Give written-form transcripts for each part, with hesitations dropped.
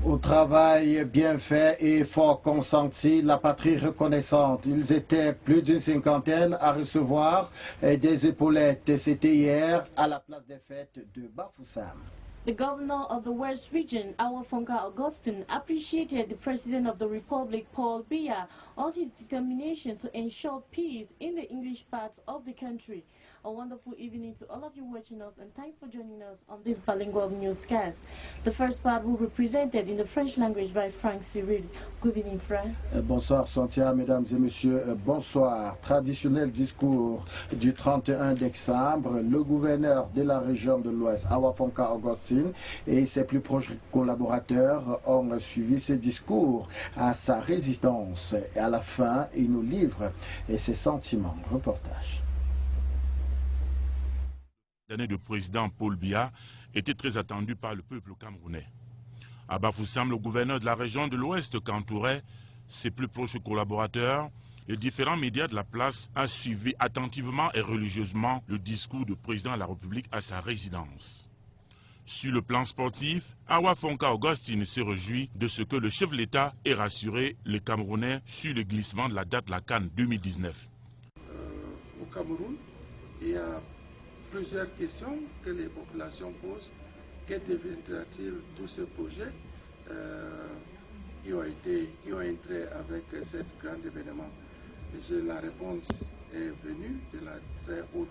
Au travail bien fait et fort consenti, la patrie reconnaissante. Ils étaient plus d'une cinquantaine à recevoir des épaulettes. C'était hier à la place des fêtes de Bafoussam. The governor of the West Region, Awafonka Augustine, appreciated the President of the Republic, Paul Biya, on his determination to ensure peace in the English parts of the country. A wonderful evening to all of you watching us, and thanks for joining us on this bilingual newscast. The first part will be presented in the French language by Frank Cyril. Good evening, Frank. Bonsoir, Santia, mesdames et messieurs, bonsoir. Traditionnel discours du 31 décembre, le gouverneur de la région de l'Ouest, Awafonka Augustine, et ses plus proches collaborateurs ont suivi ce discours à sa résidence. Et à la fin, il nous livre ses sentiments. Reportage. L'année du président Paul Biya était très attendu par le peuple camerounais. À Bafoussam, le gouverneur de la région de l'Ouest qu'entouraient ses plus proches collaborateurs, les différents médias de la place a suivi attentivement et religieusement le discours du président de la République à sa résidence. Sur le plan sportif, Awafonka Augustine s'est réjoui de ce que le chef de l'État ait rassuré les Camerounais sur le glissement de la date de la CAN 2019. Au Cameroun, il y a plusieurs questions que les populations posent. Que deviendra-t-il de tous ces projets qui ont entré avec cet grand événement? La réponse est venue de la très haute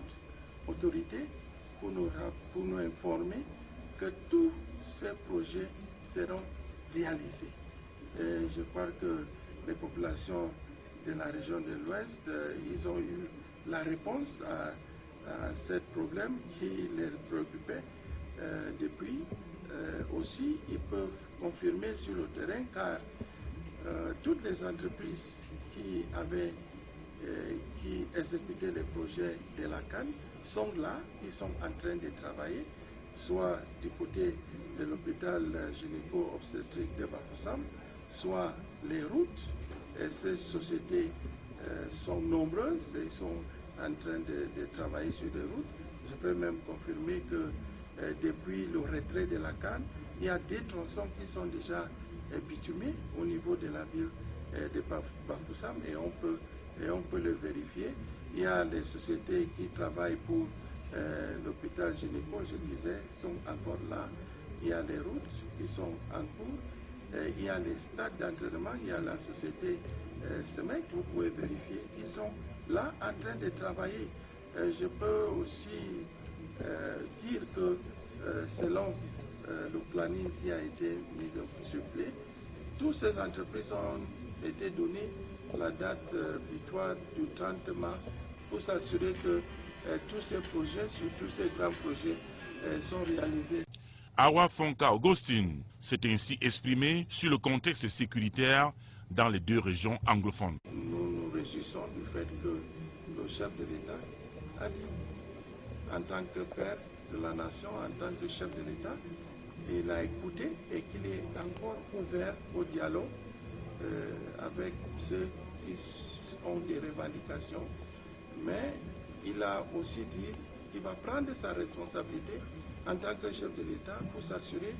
autorité pour nous informer que tous ces projets seront réalisés. Et je crois que les populations de la région de l'Ouest, ils ont eu la réponse à ce problème qui les préoccupait depuis. Aussi, ils peuvent confirmer sur le terrain car toutes les entreprises qui exécutaient les projets de la CAN sont là, ils sont en train de travailler, soit du côté de l'hôpital gynéco-obstétrique de Bafoussam, soit les routes. Et ces sociétés sont nombreuses et sont en train de travailler sur des routes. Je peux même confirmer que depuis le retrait de la CAN, il y a des tronçons qui sont déjà bitumés au niveau de la ville de Bafoussam et on peut le vérifier. Il y a les sociétés qui travaillent pour l'hôpital gynéco, je disais, sont encore là. Il y a les routes qui sont en cours. Il y a les stades d'entraînement, il y a la société SEMEC, vous pouvez vérifier. Ils sont là en train de travailler. Je peux aussi dire que selon le planning qui a été mis sur pied, toutes ces entreprises ont été données la date butoir du 30 mars pour s'assurer que tous ces projets, surtout ces grands projets, sont réalisés. Awafonka Augustine s'est ainsi exprimé sur le contexte sécuritaire dans les deux régions anglophones. Nous nous réjouissons du fait que le chef de l'État a dit, en tant que père de la nation, en tant que chef de l'État, il a écouté et qu'il est encore ouvert au dialogue avec ceux qui ont des revendications. Mais il a aussi dit qu'il va prendre sa responsabilité en tant que chef de l'État pour s'assurer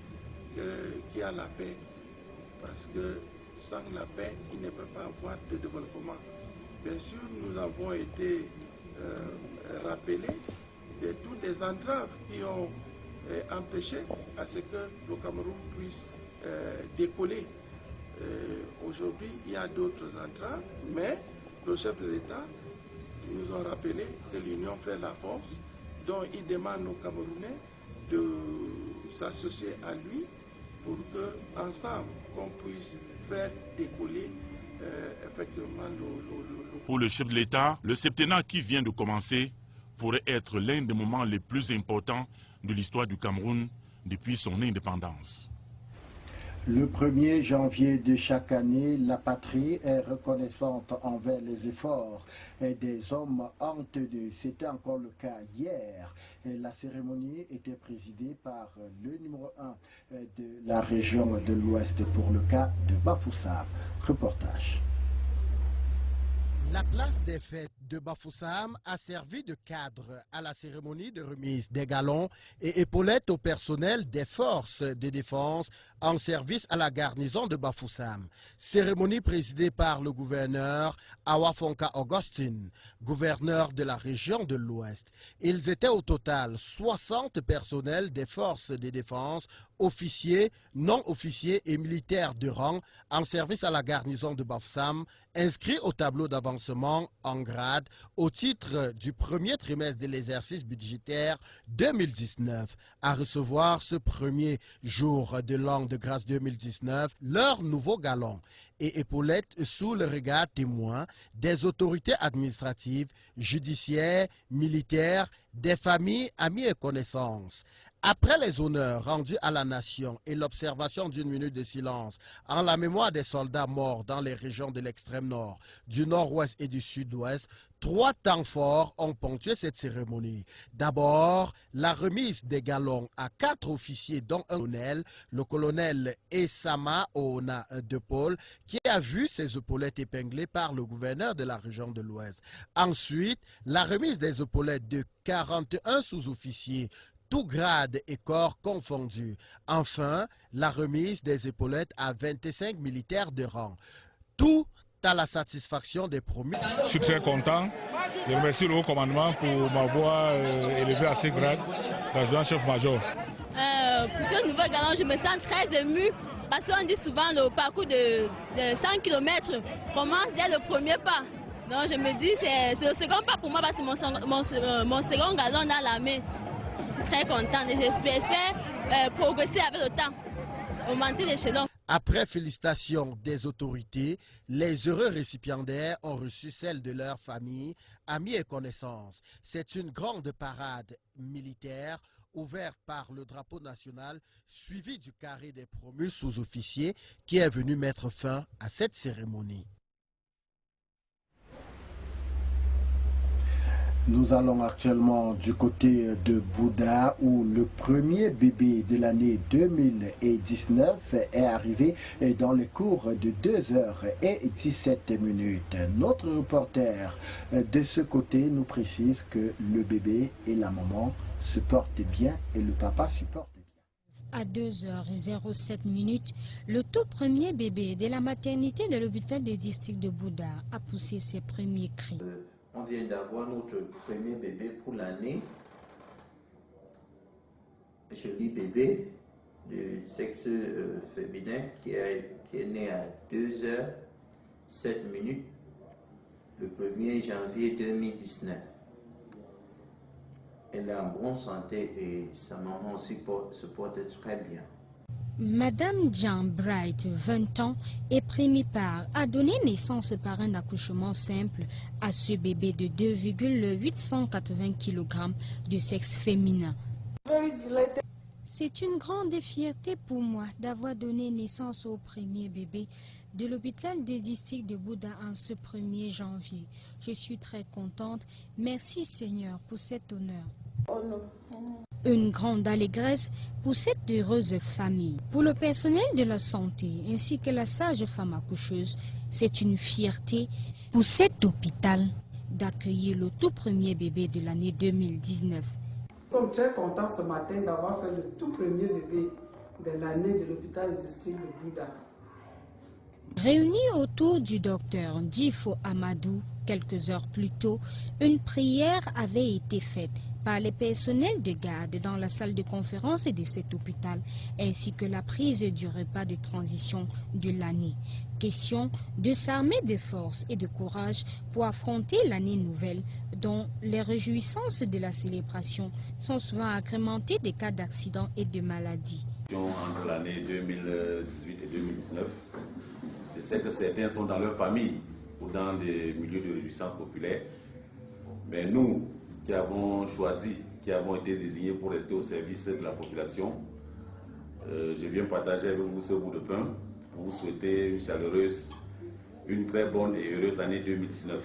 qu'il y a la paix. Parce que sans la paix, il ne peut pas avoir de développement. Bien sûr, nous avons été rappelés de toutes les entraves qui ont empêché à ce que le Cameroun puisse décoller. Aujourd'hui, il y a d'autres entraves, mais le chef de l'État nous a rappelé que l'union fait la force, dont il demande aux Camerounais de s'associer à lui pour qu'ensemble, on puisse faire décoller effectivement le... Pour le chef de l'État, le septennat qui vient de commencer pourrait être l'un des moments les plus importants de l'histoire du Cameroun depuis son indépendance. Le 1er janvier de chaque année, la patrie est reconnaissante envers les efforts des hommes en tenue. C'était encore le cas hier. La cérémonie était présidée par le numéro 1 de la région de l'Ouest pour le cas de Bafoussam. Reportage. La place des fêtes de Bafoussam a servi de cadre à la cérémonie de remise des galons et épaulettes au personnel des forces de défense en service à la garnison de Bafoussam. Cérémonie présidée par le gouverneur Awafonka Augustine, gouverneur de la région de l'Ouest. Ils étaient au total 60 personnels des forces de défense, officiers, non-officiers et militaires de rang en service à la garnison de Bafoussam, inscrits au tableau d'avancement en grade au titre du premier trimestre de l'exercice budgétaire 2019. À recevoir ce premier jour de l'an de grâce 2019, leur nouveau galon et épaulettes sous le regard témoin des autorités administratives, judiciaires, militaires, des familles, amis et connaissances. Après les honneurs rendus à la nation et l'observation d'une minute de silence en la mémoire des soldats morts dans les régions de l'extrême nord, du nord-ouest et du sud-ouest, 3 temps forts ont ponctué cette cérémonie. D'abord, la remise des galons à 4 officiers, dont un colonel, le colonel Essama Oona de Paul, qui a vu ses épaulettes épinglées par le gouverneur de la région de l'Ouest. Ensuite, la remise des épaulettes de 41 sous-officiers, tout grade et corps confondus. Enfin, la remise des épaulettes à 25 militaires de rang. Tout à la satisfaction des promis. Je suis très content. Je remercie le haut commandement pour m'avoir élevé à ce grade d'adjudant-chef-major. Pour ce nouveau galon, je me sens très ému parce qu'on dit souvent le parcours de 100 km commence dès le premier pas. Donc je me dis c'est le second pas pour moi parce que mon second galon dans la main. Je suis très contente et j'espère progresser avec le temps, augmenter l'échelon. Après félicitations des autorités, les heureux récipiendaires ont reçu celles de leurs familles, amis et connaissances. C'est une grande parade militaire ouverte par le drapeau national, suivi du carré des promus sous-officiers qui est venu mettre fin à cette cérémonie. Nous allons actuellement du côté de Bouda où le premier bébé de l'année 2019 est arrivé dans les cours de 2h17. Notre reporter de ce côté nous précise que le bébé et la maman se portent bien et le papa supporte bien. À 2h07, le tout premier bébé de la maternité de l'hôpital des districts de Bouda a poussé ses premiers cris. On vient d'avoir notre premier bébé pour l'année. Joli bébé de sexe féminin qui est né à 2h07 le 1er janvier 2019. Elle est en bonne santé et sa maman aussi se porte très bien. Madame Jean Bright, 20 ans, et primipare, a donné naissance par un accouchement simple à ce bébé de 2,880 kg de sexe féminin. C'est une grande fierté pour moi d'avoir donné naissance au premier bébé de l'hôpital des districts de Bouda en ce 1er janvier. Je suis très contente. Merci Seigneur pour cet honneur. Une grande allégresse pour cette heureuse famille. Pour le personnel de la santé ainsi que la sage-femme accoucheuse, c'est une fierté pour cet hôpital d'accueillir le tout premier bébé de l'année 2019. Nous sommes très contents ce matin d'avoir fait le tout premier bébé de l'année de l'hôpital district de Bouda. Réunis autour du docteur Djifo Amadou, quelques heures plus tôt, une prière avait été faite par les personnels de garde dans la salle de conférence de cet hôpital, ainsi que la prise du repas de transition de l'année. Question de s'armer de force et de courage pour affronter l'année nouvelle, dont les réjouissances de la célébration sont souvent agrémentées de cas d'accidents et de maladies. Entre l'année 2018 et 2019, je sais que certains sont dans leur famille ou dans des milieux de réjouissance populaire, mais nous, qui avons choisi, qui avons été désignés pour rester au service de la population, je viens partager avec vous ce bout de pain pour vous souhaiter une chaleureuse, une très bonne et heureuse année 2019.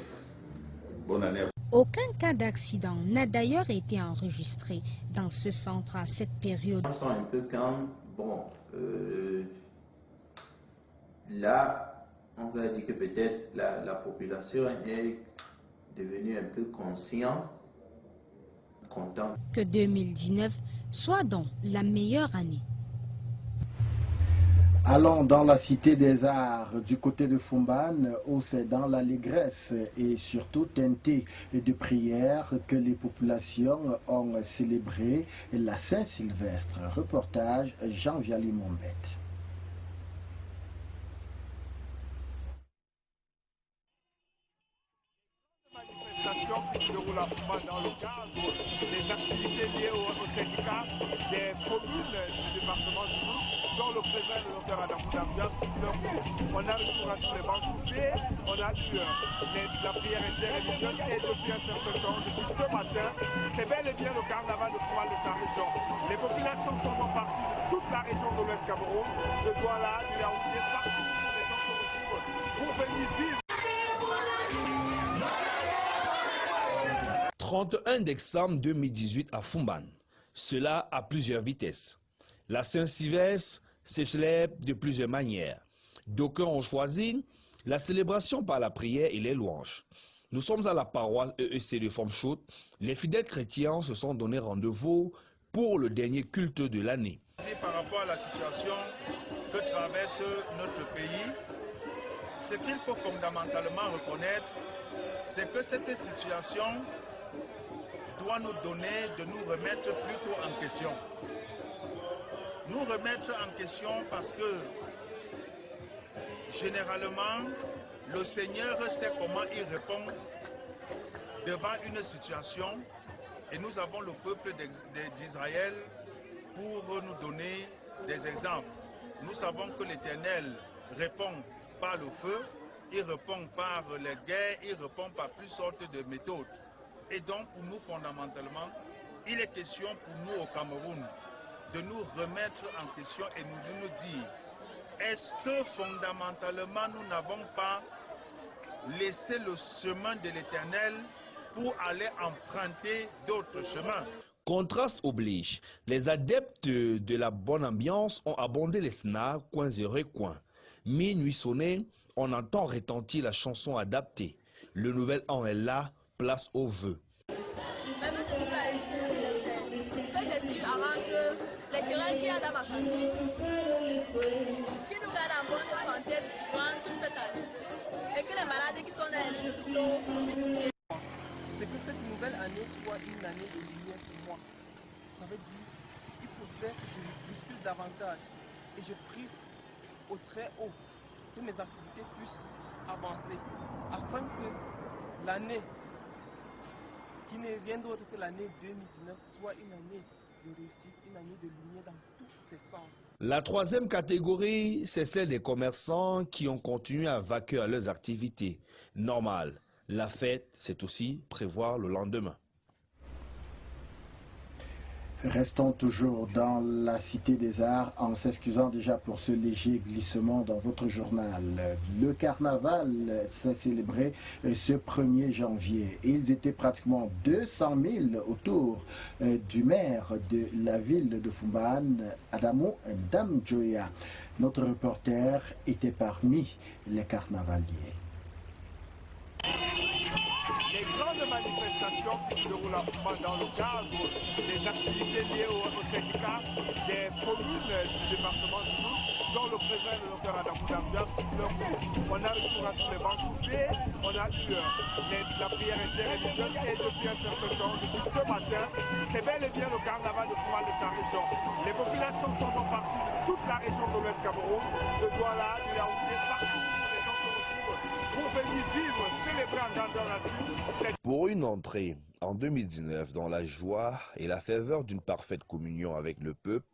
Bonne année. Aucun cas d'accident n'a d'ailleurs été enregistré dans ce centre à cette période. On sent un peu calme. Bon, là, on va dire que peut-être la population est devenue un peu consciente, contente. Que 2019 soit donc la meilleure année. Allons dans la Cité des Arts du côté de Foumban, où c'est dans l'allégresse et surtout teinté de prières que les populations ont célébré la Saint-Sylvestre. Reportage Jean Viali Mombette. Qui se déroule à Foumban dans le cadre des activités liées au syndicat des communes du département du Loup, dont le président de Dr Adamou Dambia. On a eu pour tous les banques coupées, on a eu la prière interreligieuse et depuis un certain temps, depuis ce matin, c'est bel et bien le carnaval de Foumban de sa région. Les populations sont en partie de toute la région de l'Ouest Cameroun, de Douala, du Yaoundé, partout où les gens se retrouvent pour venir vivre. 31 décembre 2018 à Foumban. Cela à plusieurs vitesses. La Saint-Sylvestre se célèbre de plusieurs manières. D'aucuns ont choisi la célébration par la prière et les louanges. Nous sommes à la paroisse EEC de Fomchot. Les fidèles chrétiens se sont donné rendez-vous pour le dernier culte de l'année. Par rapport à la situation que traverse notre pays, ce qu'il faut fondamentalement reconnaître, c'est que cette situation doit nous donner de nous remettre plutôt en question. Nous remettre en question parce que généralement, le Seigneur sait comment il répond devant une situation et nous avons le peuple d'Israël pour nous donner des exemples. Nous savons que l'Éternel répond par le feu, il répond par les guerres, il répond par toutes sortes de méthodes. Et donc, pour nous, fondamentalement, il est question pour nous au Cameroun de nous remettre en question et de nous dire, est-ce que fondamentalement, nous n'avons pas laissé le chemin de l'Éternel pour aller emprunter d'autres chemins? Contraste oblige, les adeptes de la bonne ambiance ont abondé les snars, coins et recoins. Minuit sonné, on entend retentir la chanson adaptée. Le nouvel an est là, place au vœu. Maintenant, je veux faire que Jésus arrange les querelles qu'il y a dans ma famille, qui nous garde en bonne santé durant toute cette année, et que les maladies qui sont dans les hôpitaux puissent guérir. C'est que cette nouvelle année soit une année de lumière pour moi. Ça veut dire qu'il faudrait que je me bouscule davantage, et je prie au très haut que mes activités puissent avancer, afin que l'année qui n'est rien d'autre que l'année 2019 soit une année de réussite, une année de lumière dans tous ses sens. La troisième catégorie, c'est celle des commerçants qui ont continué à vaquer à leurs activités. Normal, la fête, c'est aussi prévoir le lendemain. Restons toujours dans la Cité des Arts en s'excusant déjà pour ce léger glissement dans votre journal. Le carnaval s'est célébré ce 1er janvier. Ils étaient pratiquement 200 000 autour du maire de la ville de Foumban, Adamou Dambia. Notre reporter était parmi les carnavaliers. Les grandes manifestations qui se déroulent à Foumban dans le cadre des activités liées au syndicat des communes du département du Loup, dont le président de Dr Adamou Dambia. On a eu pour tous les banques coupées, on a eu la prière interreligieuse et depuis un certain temps, depuis ce matin, c'est bel et bien le carnaval de Foumban de sa région. Les populations sont en partie de toute la région de l'Ouest Cameroun, de Douala, du Yaoundé, partout où les gens se retrouvent pour venir vivre, célébrer en grandeur nature. Pour une entrée en 2019 dans la joie et la ferveur d'une parfaite communion avec le peuple,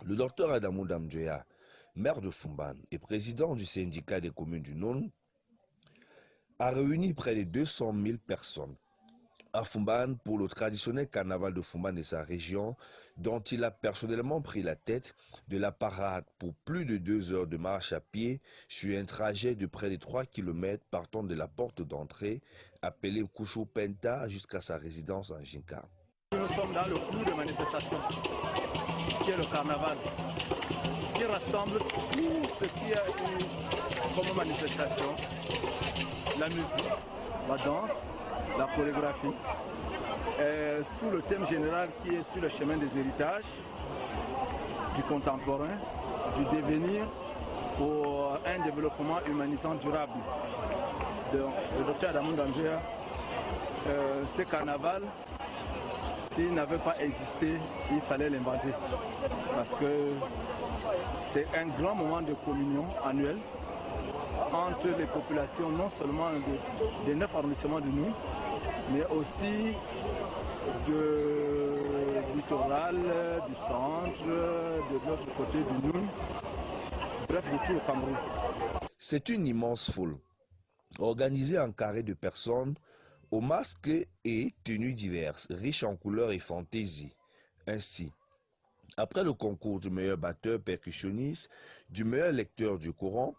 le docteur Adamou Dambia, maire de Foumban et président du syndicat des communes du Nord, a réuni près de 200 000 personnes à Foumban pour le traditionnel carnaval de Foumban et sa région, dont il a personnellement pris la tête de la parade pour plus de 2 heures de marche à pied sur un trajet de près de 3 km partant de la porte d'entrée appelée Kouchou Penta jusqu'à sa résidence en Jinka. Nous sommes dans le clou de manifestation qui est le carnaval, qui rassemble tout ce qui a eu comme manifestation la musique, la danse, la chorégraphie, sous le thème général qui est sur le chemin des héritages, du contemporain, du devenir pour un développement humanisant durable. Donc, le docteur Adamou Damdjéa, ce carnaval, s'il n'avait pas existé, il fallait l'inventer. Parce que c'est un grand moment de communion annuel entre les populations, non seulement des 9 arrondissements du Noun, mais aussi du littoral, du centre, de l'autre côté du Noun, bref, de tout le Cameroun. C'est une immense foule, organisée en carré de personnes, aux masques et tenues diverses, riches en couleurs et fantaisies. Ainsi, après le concours du meilleur batteur percussionniste, du meilleur lecteur du Coran,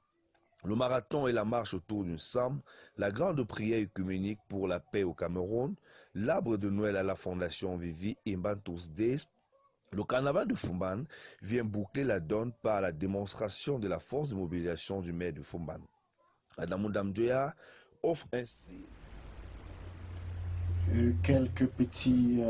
le marathon et la marche autour d'une Sam, la grande prière œcuménique pour la paix au Cameroun, l'arbre de Noël à la Fondation Vivi et Mbantos Days, le carnaval de Foumban vient boucler la donne par la démonstration de la force de mobilisation du maire de Foumban. Adamou Damdjéa offre ainsi quelques petits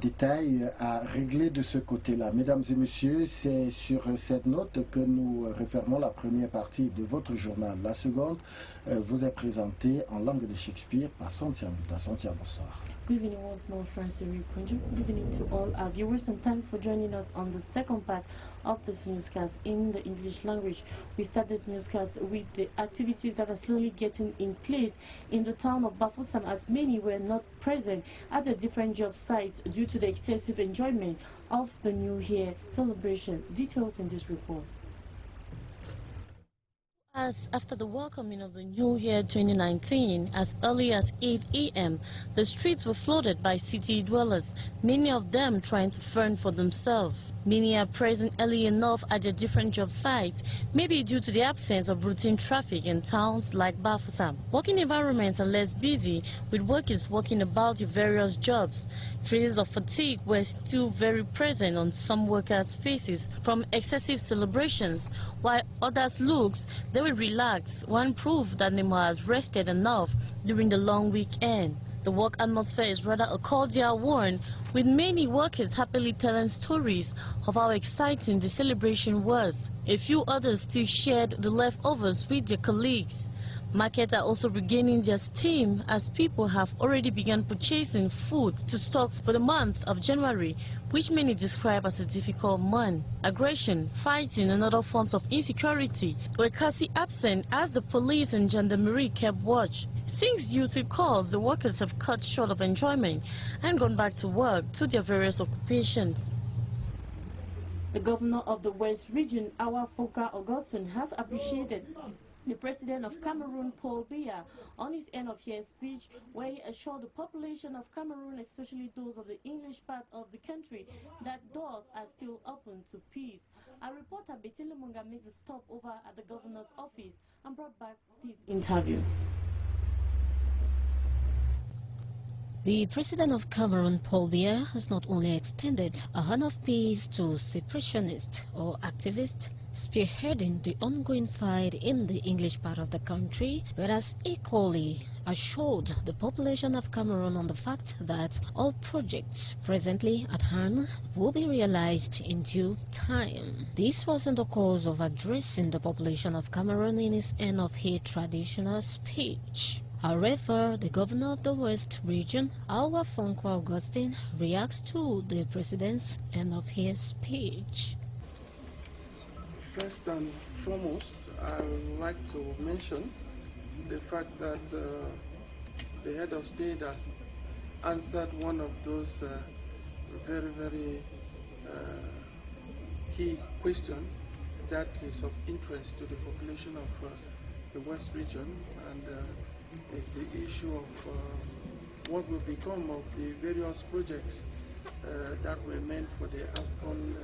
détails à régler de ce côté-là. Mesdames et messieurs, c'est sur cette note que nous refermons la première partie de votre journal. La seconde vous est présentée en langue de Shakespeare par Santia bonsoir. Good evening once more, Francis Rikunju. Good evening to all our viewers, and thanks for joining us on the second part of this newscast in the English language. We start this newscast with the activities that are slowly getting in place in the town of Bafoussam, as many were not present at the different job sites due to the excessive enjoyment of the New Year celebration. Details in this report. As after the welcoming of the New Year 2019, as early as 8 a.m., the streets were flooded by city dwellers, many of them trying to fend for themselves. Many are present early enough at their different job sites, maybe due to the absence of routine traffic in towns like Bafoussam. Working environments are less busy, with workers walking about with various jobs. Traces of fatigue were still very present on some workers' faces from excessive celebrations, while others looked they were relaxed. One proved that they had rested enough during the long weekend. The work atmosphere is rather a cordial one, with many workers happily telling stories of how exciting the celebration was. A few others still shared the leftovers with their colleagues. Markets are also regaining their steam as people have already begun purchasing food to stock for the month of January, which many describe as a difficult month. Aggression, fighting, and other forms of insecurity were quasi absent as the police and gendarmerie kept watch. Since duty calls, the workers have cut short of enjoyment and gone back to work to their various occupations. The governor of the West Region, Awa Fonka Augustine, has appreciated the president of Cameroon, Paul Biya, on his end-of-year speech, where he assured the population of Cameroon, especially those of the English part of the country, that doors are still open to peace. Our reporter Betty Lumunga made a stop over at the governor's office and brought back this interview. The president of Cameroon, Paul Biya, has not only extended a hand of peace to separationists or activists spearheading the ongoing fight in the English part of the country, but has equally assured the population of Cameroon on the fact that all projects presently at hand will be realized in due time. This was in the course of addressing the population of Cameroon in his end-of-year traditional speech. However, the governor of the West Region, Awa Fonka Augustine, reacts to the president's end-of-year speech. First and foremost, I would like to mention the fact that the head of state has answered one of those very key questions that is of interest to the population of the West Region, and is the issue of what will become of the various projects that were meant for the AFCON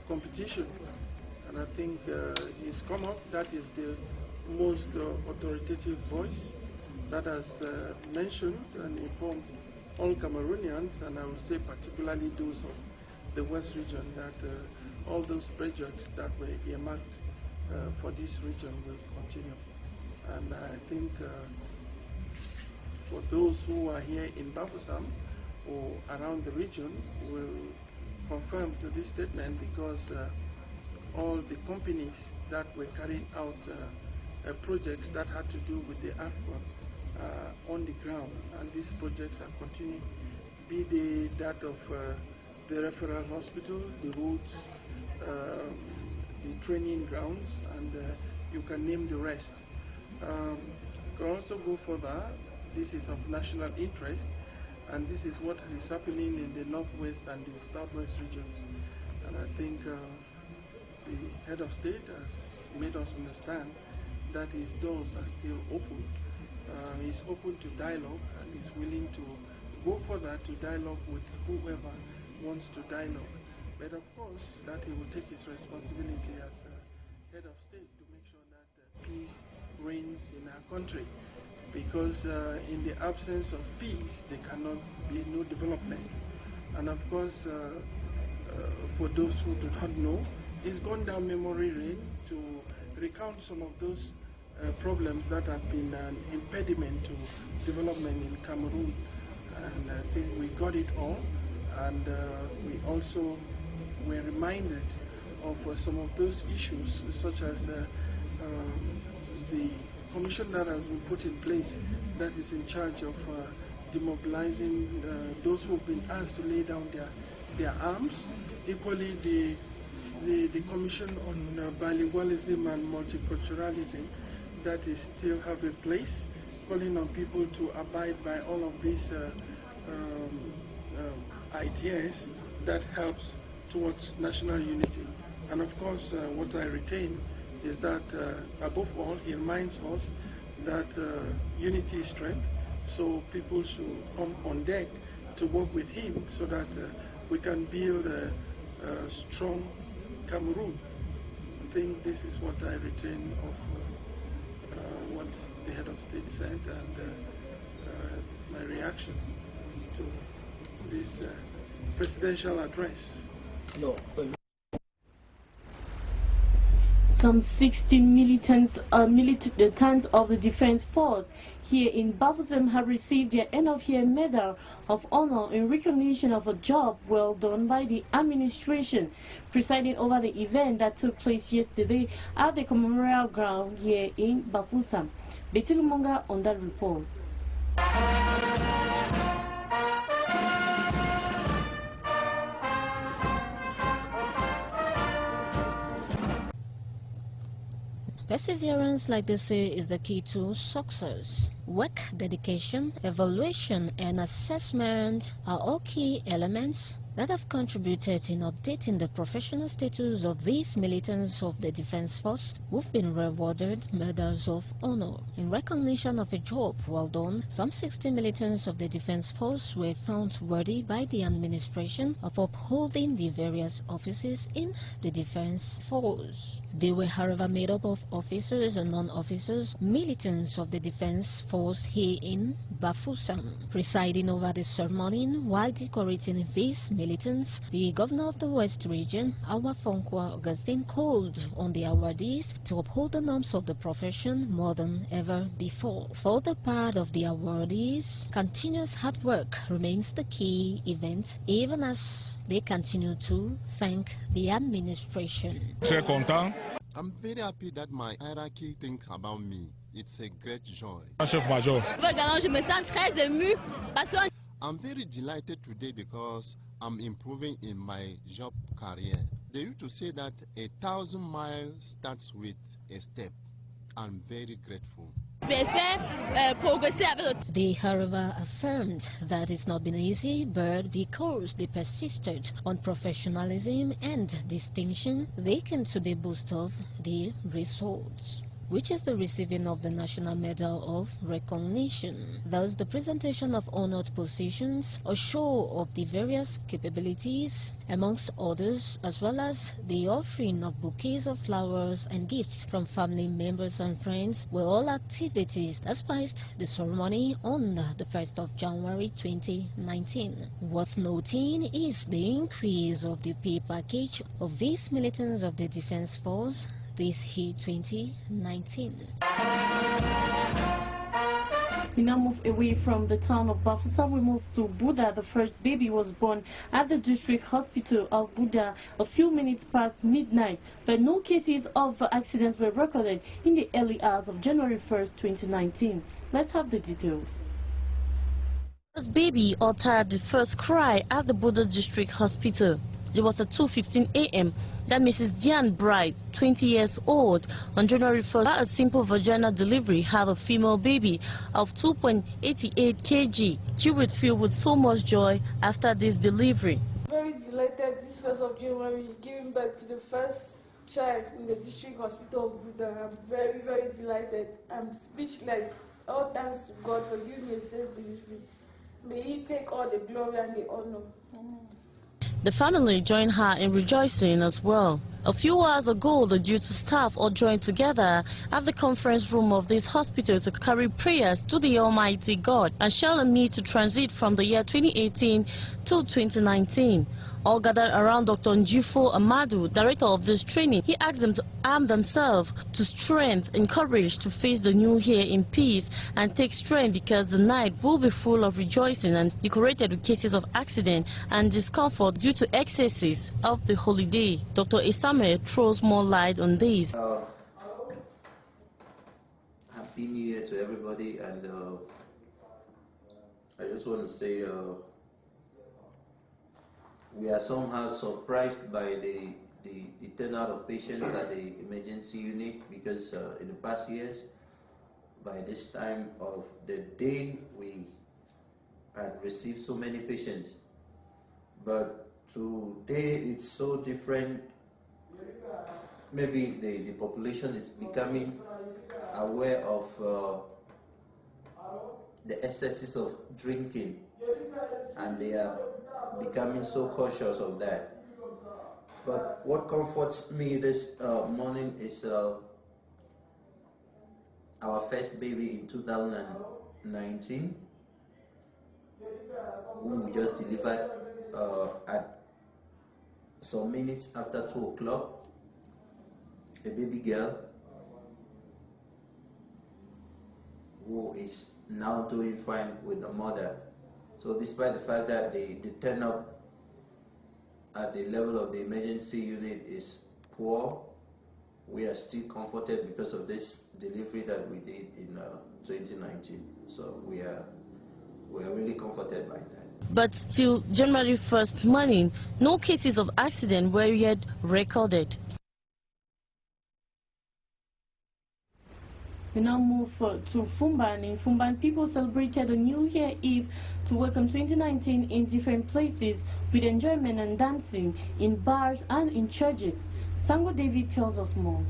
competition. And I think he's come up, that is the most authoritative voice that has mentioned and informed all Cameroonians, and I would say particularly those of the West Region, that all those projects that were earmarked for this region will continue. And I think for those who are here in Bafoussam or around the region will confirm to this statement, because all the companies that were carrying out projects that had to do with the AFCON on the ground, and these projects are continuing, be they that of the referral hospital, the roads, the training grounds, and you can name the rest. Can also go further. This is of national interest, and this is what is happening in the northwest and the southwest regions. And I think the head of state has made us understand that his doors are still open. He's open to dialogue, and he's willing to go further to dialogue with whoever wants to dialogue. But of course, that he will take his responsibility as head of state to make sure that peace reigns in our country. Because in the absence of peace, there cannot be no development. And of course, for those who do not know, it's gone down memory lane to recount some of those problems that have been an impediment to development in Cameroon. And I think we got it all, and we also were reminded of some of those issues, such as the commission that has been put in place that is in charge of demobilizing those who have been asked to lay down their arms. Equally, the commission on bilingualism and multiculturalism that is still have a place, calling on people to abide by all of these ideas that helps towards national unity. And of course, what I retain is that above all, he reminds us that unity is strength, so people should come on deck to work with him so that we can build a strong Cameroon. I think this is what I retain of what the head of state said, and my reaction to this presidential address. Some 16 militants of the Defense Force here in Bafoussam have received their end-of-year Medal of Honor in recognition of a job well done by the administration, presiding over the event that took place yesterday at the Memorial Ground here in Bafoussam. Betty Lumonga on that report. Perseverance, like they say, is the key to success. Work, dedication, evaluation, and assessment are all key elements that have contributed in updating the professional status of these militants of the Defense Force who've been rewarded Medals of Honor. In recognition of a job well done, some 60 militants of the Defense Force were found worthy by the administration of upholding the various offices in the Defense Force. They were, however, made up of officers and non-officers, militants of the Defense Force here in Bafoussam. Presiding over the ceremony while decorating these militants, the governor of the West Region, Awa Fonkwa Augustine, called on the awardees to uphold the norms of the profession more than ever before. For the part of the awardees, continuous hard work remains the key event, even as they continue to thank the administration. I'm very happy that my hierarchy thinks about me. It's a great joy. I'm very delighted today because I'm improving in my job career. They used to say that 1,000 miles starts with a step. I'm very grateful. They, however, affirmed that it's not been easy, but because they persisted on professionalism and distinction, they can today boast of the results, which is the receiving of the National Medal of Recognition. Thus, the presentation of honored positions, a show of the various capabilities, amongst others, as well as the offering of bouquets of flowers and gifts from family members and friends, were all activities that spiced the ceremony on the 1st of January 2019. Worth noting is the increase of the pay package of these militants of the Defense Force this year 2019. We now move away from the town of Bafoussam. We move to Buda. The first baby was born at the district hospital of Buda a few minutes past midnight, but no cases of accidents were recorded in the early hours of January 1st, 2019. Let's have the details. The first baby uttered the first cry at the Buda district hospital. It was at 2:15 a.m. that Mrs. Diane Bright, 20 years old, on January 1st, a simple vaginal delivery, had a female baby of 2.88 kg. She would feel with so much joy after this delivery. Very delighted this 1st of January, giving birth to the first child in the district hospital of Buda. I'm very, very delighted. I'm speechless. All thanks to God for giving me a safe delivery. May He take all the glory and the honor. The family joined her in rejoicing as well. A few hours ago, the duty staff all joined together at the conference room of this hospital to carry prayers to the Almighty God and shall meet to transit from the year 2018 to 2019. All gathered around Dr. Njifo Amadou, director of this training. He asked them to arm themselves to strength and courage to face the new year in peace and take strength because the night will be full of rejoicing and decorated with cases of accident and discomfort due to excesses of the holiday. Dr. Isame throws more light on this. Happy New Year to everybody, and I just want to say we are somehow surprised by the turnout of patients at the emergency unit, because in the past years, by this time of the day, we had received so many patients. But today it's so different. Maybe the population is becoming aware of the excesses of drinking, and they are becoming so cautious of that. But what comforts me this morning is our first baby in 2019, whom we just delivered at some minutes after 2 o'clock, a baby girl who is now doing fine with the mother. So despite the fact that the turn-up at the level of the emergency unit is poor, we are still comforted because of this delivery that we did in 2019. So we are really comforted by that. But till January 1st morning, no cases of accident were yet recorded. We now move to Fumban. In Fumban, people celebrated a New Year Eve to welcome 2019 in different places with enjoyment and dancing in bars and in churches. Sango David tells us more.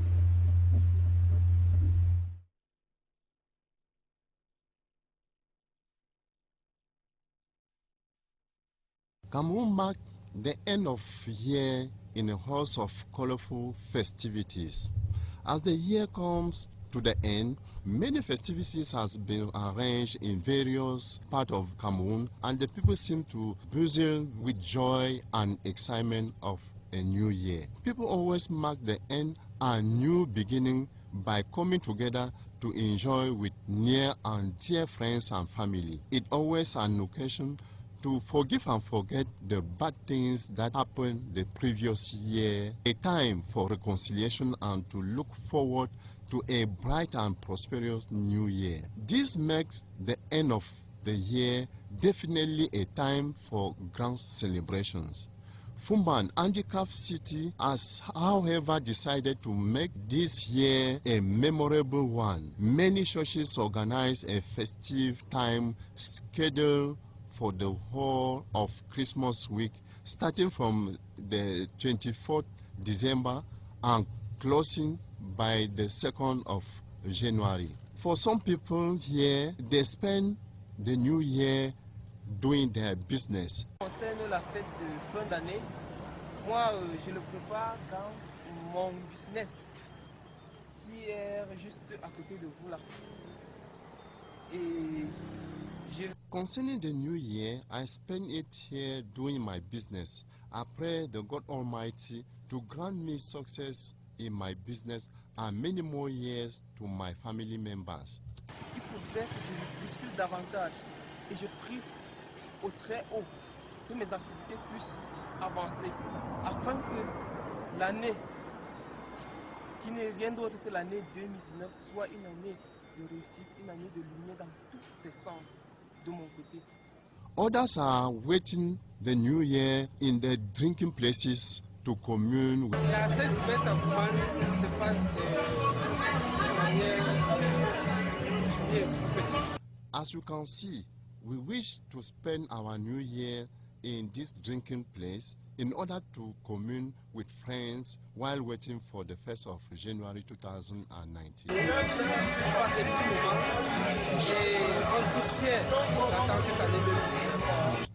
Cameroon marked the end of year in a host of colorful festivities. As the year comes to the end, many festivities has been arranged in various parts of Cameroon, and the people seem to busy with joy and excitement of a new year. People always mark the end and new beginning by coming together to enjoy with near and dear friends and family. It always an occasion to forgive and forget the bad things that happened the previous year, a time for reconciliation and to look forward to a bright and prosperous new year. This makes the end of the year definitely a time for grand celebrations. Fumban Handicraft City has, however, decided to make this year a memorable one. Many churches organize a festive time scheduled for the whole of Christmas week, starting from the 24th December and closing by the 2nd of January. For some people here, they spend the new year doing their business. Concernant la fête de fin d'année, moi je le prépare dans mon business qui est juste à côté de vous là. Et concerning the new year, I spend it here doing my business. I pray the God Almighty to grant me success in my business and many more years to my family members. Il faudrait que je me bouscule davantage et je prie au très haut que mes activités puissent avancer afin que l'année qui n'est rien d'autre que l'année 2019 soit une année de réussite, une année de lumière dans tous ses sens de mon côté. Others are waiting the new year in the drinking places to commune with. La Saint-Sylvestre se passe de manière petite. As you can see, we wish to spend our new year in this drinking place in order to commune with friends while waiting for the 1st of January 2019.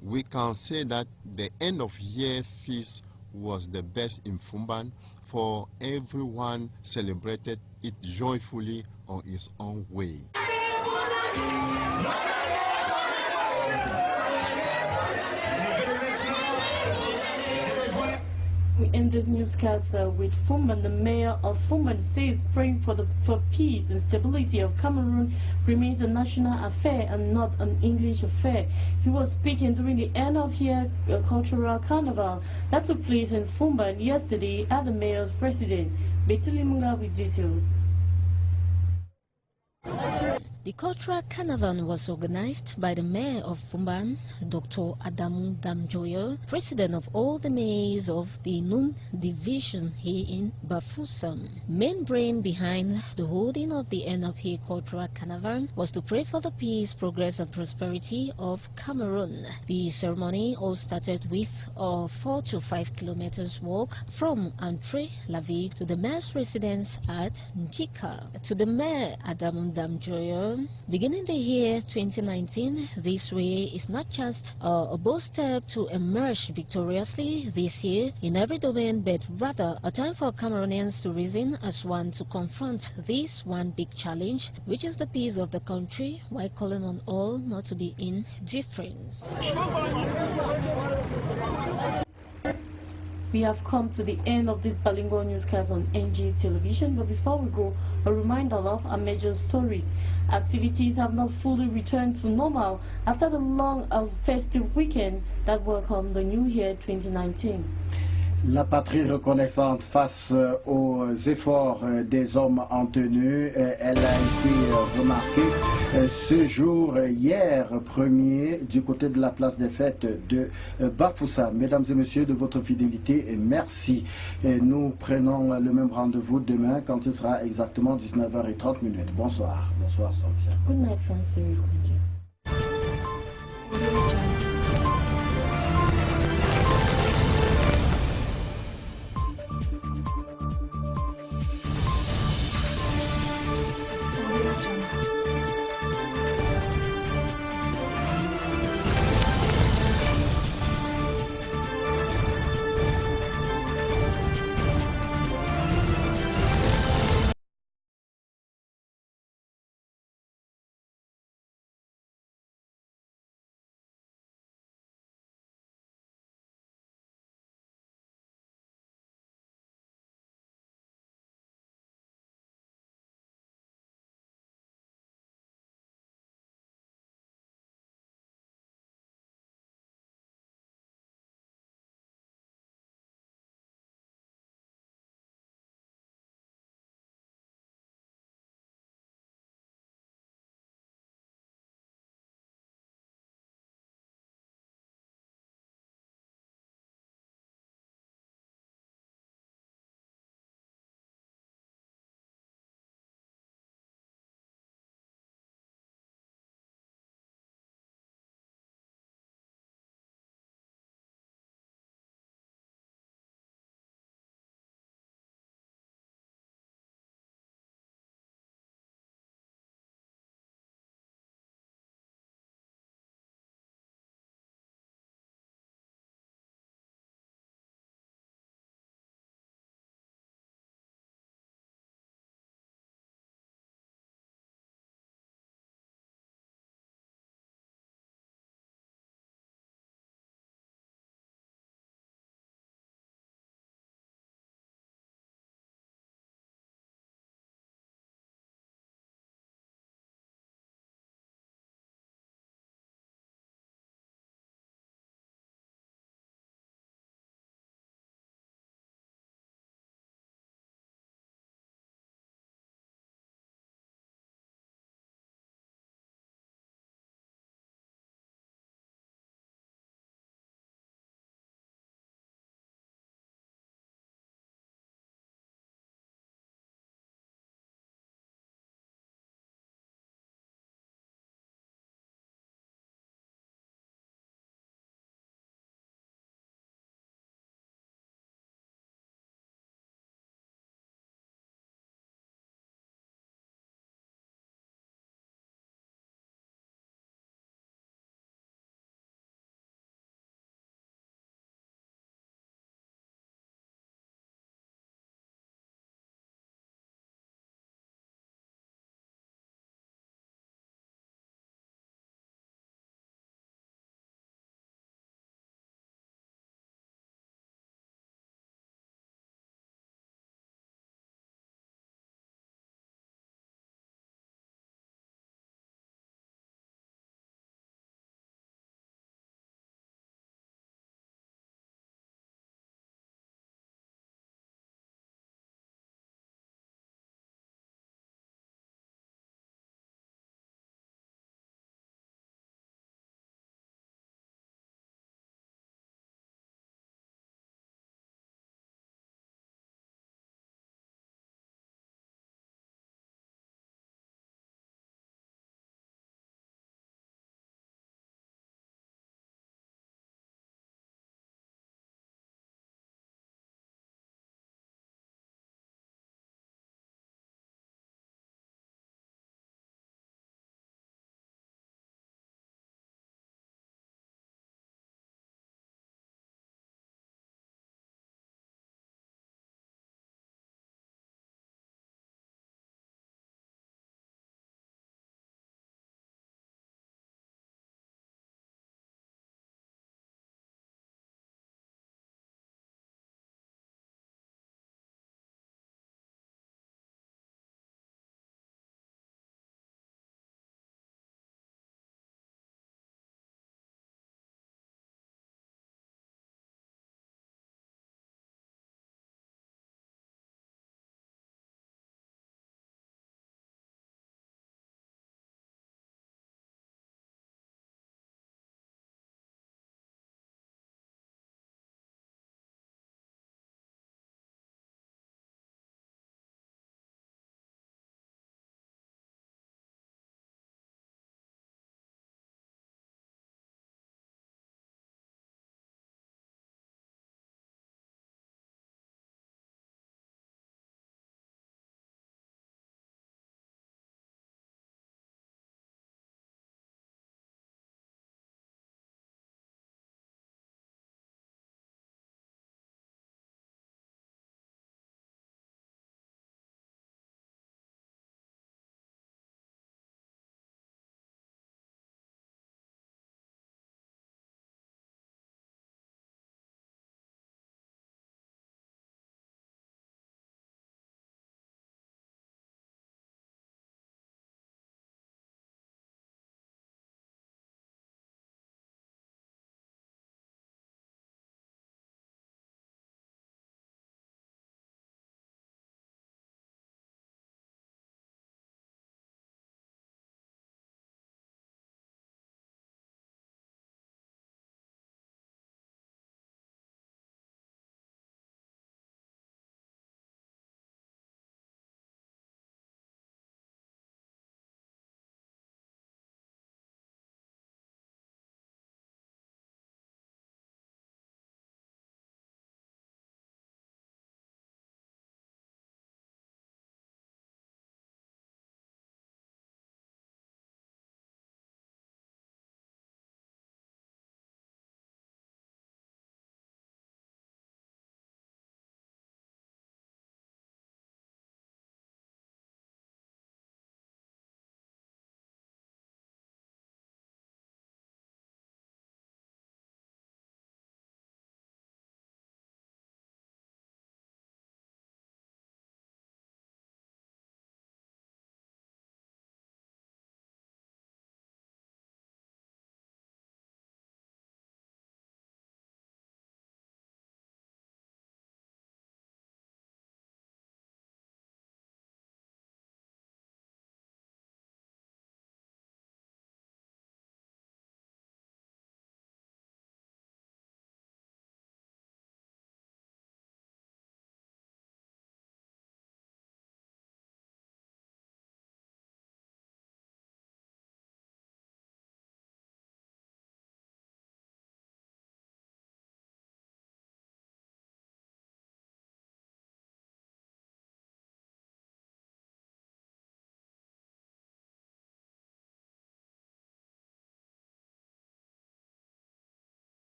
We can say that the end of year feast was the best in Fumban, for everyone celebrated it joyfully on its own way. We end this newscast with Fumban. The mayor of Fumban says praying for peace and stability of Cameroon remains a national affair and not an English affair. He was speaking during the end of year cultural carnival that took place in Fumban yesterday at the mayor's residence. Betty Limunga with details. The cultural carnival was organized by the mayor of Fumban, Dr. Adamu Damjoyo, president of all the mayors of the Num division here in Bafoussam. Main brain behind the holding of the end of year cultural carnival was to pray for the peace, progress and prosperity of Cameroon. The ceremony all started with a 4 to 5 kilometers walk from Entrée La Ville to the mayor's residence at Njika. To the mayor Adamu Damjoyo, beginning the year 2019, this way is not just a bold step to emerge victoriously this year in every domain, but rather a time for Cameroonians to reason as one to confront this one big challenge, which is the peace of the country, while calling on all not to be indifferent. We have come to the end of this bilingual newscast on NG Television, but before we go, a reminder of our major stories. Activities have not fully returned to normal after the long festive weekend that welcomed the New Year 2019. La patrie reconnaissante face aux efforts des hommes en tenue, elle a été remarquée ce jour, hier 1er, du côté de la place des fêtes de Bafoussam. Mesdames et messieurs, de votre fidélité, et merci. Et nous prenons le même rendez-vous demain quand il sera exactement 19h30. Bonsoir. Bonsoir, Santia. Good night, Francis.